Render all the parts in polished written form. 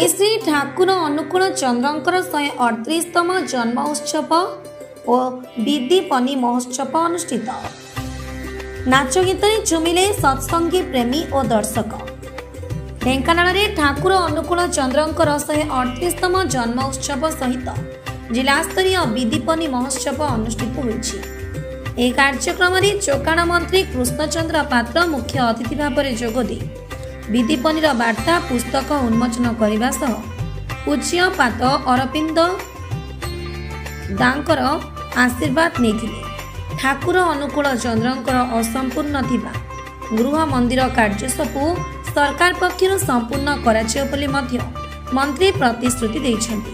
श्री श्री ठाकुर अनुकूल चंद्रंकर 138तम जन्म उत्सव और विधिपनी महोत्सव अनुष्ठित। नाच गीत झुमिले सत्संगी प्रेमी और दर्शक। ढेंकानाल ठाकुर अनुकूल चंद्रंकर 138तम जन्म उत्सव सहित जिलास्तरीय विधिपनी महोत्सव अनुष्ठित होइछि। यह कार्यक्रम में चोकाण मंत्री कृष्णचंद्र पात्र मुख्य अतिथि भाव में जोगदे विधिपनीर वार्ता पुस्तक उन्मोचन करने सह पूज्य पाद अरविंद दांकर आशीर्वाद नहीं। ठाकुर अनुकूल चंद्रंकर असंपूर्ण थिबा गृह मंदिर कार्य सबू सरकार पक्षर संपूर्ण कराଯିବ ବୋଲି मंत्री प्रतिश्रुति देइछन्ति।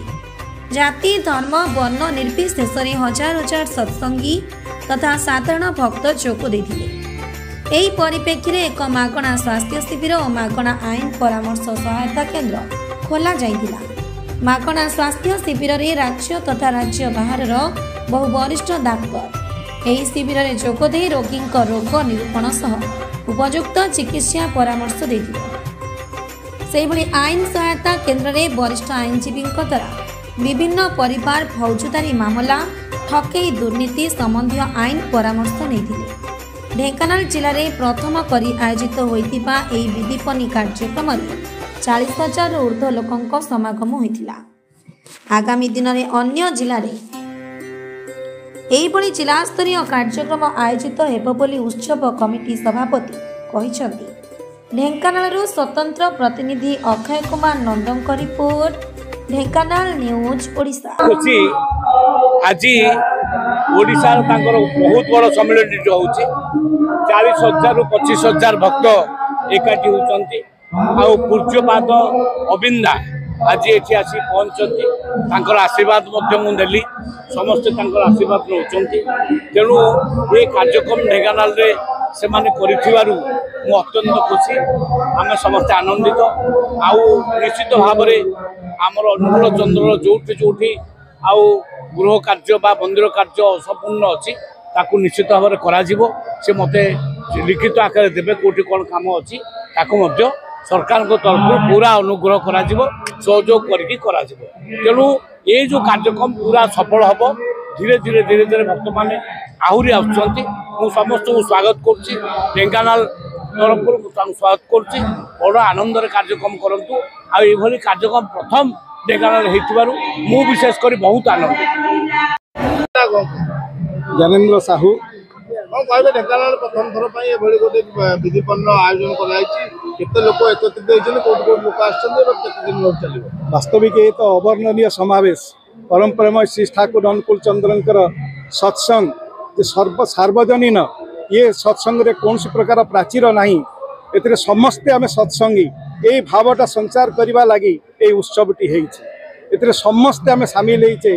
जाति धर्म वर्ण निर्विशेष हजार हजार सत्संगी तथा साधारण भक्त जोग देथिले। एही परिप्रेक्षी एक मागणा स्वास्थ्य शिविर और मागणा आईन परामर्श सहायता केन्द्र खोला जाइतिला। मागणा स्वास्थ्य शिविर रे राज्य तथा राज्य बाहर बहु वरिष्ठ डाक्तर एही शिविर रे जोग दे रोगी रोग निरूपण सह उपयुक्त चिकित्सा परामर्श देथिले। सेहिभଳି आईन सहायता केन्द्र रे वरिष्ठ आईनजीवी द्वारा विभिन्न परिवार फौजदारी मामला ठकेई दुर्नीति संबंधी आईन परामर्श नहीं। ढेंकानाल जिले में प्रथम करी आयोजित होइतिबा एही विधिपनी कार्यक्रम में 40,000 ऊर्ध्व लोकों समागम होइतिला। आगामी दिन में अन्य जिले में एहिभଳି जिलास्तरीय कार्यक्रम आयोजित हेबो बोली उत्सव कमिटी सभापति कहिसंती। ढेंकानालरू स्वतंत्र प्रतिनिधि अक्षय कुमार नंदंक रिपोर्ट, ढेंकानाल न्यूज ओडिशा। आज ओडिशा बहुत बड़ सम्मेलन होउछि। 40,000 ରୁ 25,000 भक्त एकाठी होउछन्ति। आ पूज्यपाद अविंदा आज एठी आसी पहुंचती। तांकर आशीर्वाद मध्य मु देली, समस्त तांकर आशीर्वाद नउछन्ति। तेणु ये कार्यक्रम ढेंकानाल रे से माने करिथिबारु मु अत्यंत खुशी। आम समस्त आनंदित। आउ निश्चित भाव में आमर अनुकूल चंद्र जोठी जोठी आउ गृह कार्य बा मंदिर कार्य असंपूर्ण अच्छी ताकू निश्चित भाव में करा से मते लिखित आकार देवे कोटी कौन काम अच्छी ताकू सरकार तरफ पूरा अनुग्रह करा सहयोग करा। तेणु ये जो कार्यक्रम पूरा सफल हम धीरे धीरे धीरे धीरे भक्त मैंने आहरी आसुँच। समस्त को स्वागत करुच्ची। ढेंकानाल तरफ स्वागत करुच्ची। बड़ आनंद कार्यक्रम करूँ। आई कार्यक्रम प्रथम ढेंकानाल होइथिबारु मु विशेष कर बहुत आनंद। ज्ञानेन्द्र साहू कहबे ढेंकानाल प्रथम थर पई एभଳି गोटे विधिपन्न आयोजन कराइछि। केते लोक एकत्रित होइछन, कोट कोट लोक आछन और केते दिन लोक चलिबो। वास्तविक ये तो अवर्णनीय समावेश परंपरामय श्री ठाकुर अनुकूल चंद्रंकर सत्संग सार्वजनीन ये सत्संग रे कौन प्रकार प्राचीर नहीं। एतरे समस्ते आमे सत्संगी यही भावटा संचार करने लगी ये उत्सवटी है। समस्ते आमे सामिल होइछे।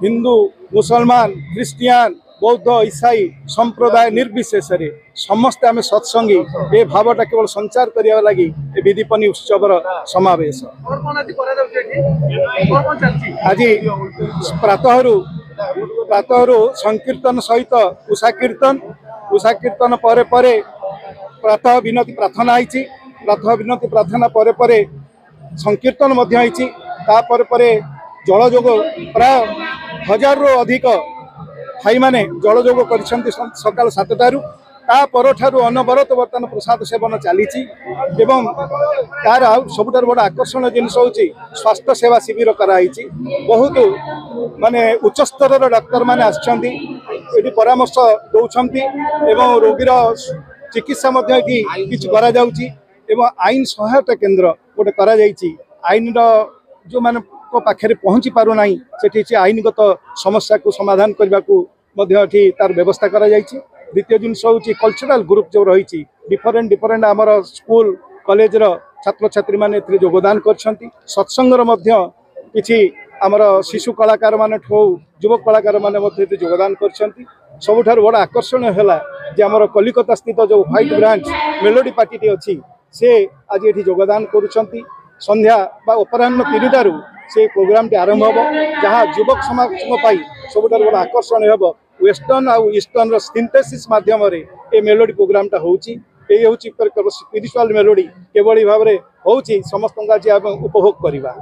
हिंदू मुसलमान क्रिश्चियन बौद्ध ईसाई संप्रदाय निर्विशेष समस्ते आमे सत्संगी ये भावटा केवल संचार करने लगी ये विधिपनी उत्सव समावेश। आज प्रातः संकीर्तन सहित उषा कीर्तन पर प्रातः विनती प्रार्थना आई। प्रातः विनती प्रार्थना पर संकीर्तन जलजोग प्राय 1000 ରୁ अधिक भाई माने जलजोग कर सकाल 7टारू ठारू अनवरत बर्तमान प्रसाद सेवन चली। तार सबुठ बड़ आकर्षण जिनस हूँ स्वास्थ्य सेवा शिविर कराई। बहुत माने उच्च स्तर डाक्तर माने आछंती एटी परामर्श दौरान रोगीर चिकित्सा किछि करा जाउची। एवं आईन सहायता केन्द्र गोटे करा आईन जो मान पाखे पहुँची पार ना से आईनगत समस्या को समाधान करने को तार व्यवस्था करा। द्वितीय जिनस हूँ कल्चरल ग्रुप जो रही डिफरेंट डिफरेंट आमर स्कूल कॉलेज छात्र छात्री मैंने योगदान कर सत्संगर किसी आमर शिशु कलाकार मान युवक कलाकार मैंने योगदान कर। सबुठ बड़ आकर्षण है जे आमर कलिकता स्थित जो व्हाइट ब्रांच मेलोडी पार्टी अच्छी से आज ये योगदान करुँच। संध्या अपराह्न 3टारू से प्रोग्राम टी आरंभ हो जहाँ युवक समाज सबुठ बड़ आकर्षण हे वेस्टर्न आउ ईस्टर्न सिंथेसिस माध्यम ये मेलोडी प्रोग्राम टा होउची। यही हूँ स्पिरिचुअल मेलोडी केवल भाव में हो समस्त आज उपभोग करवा।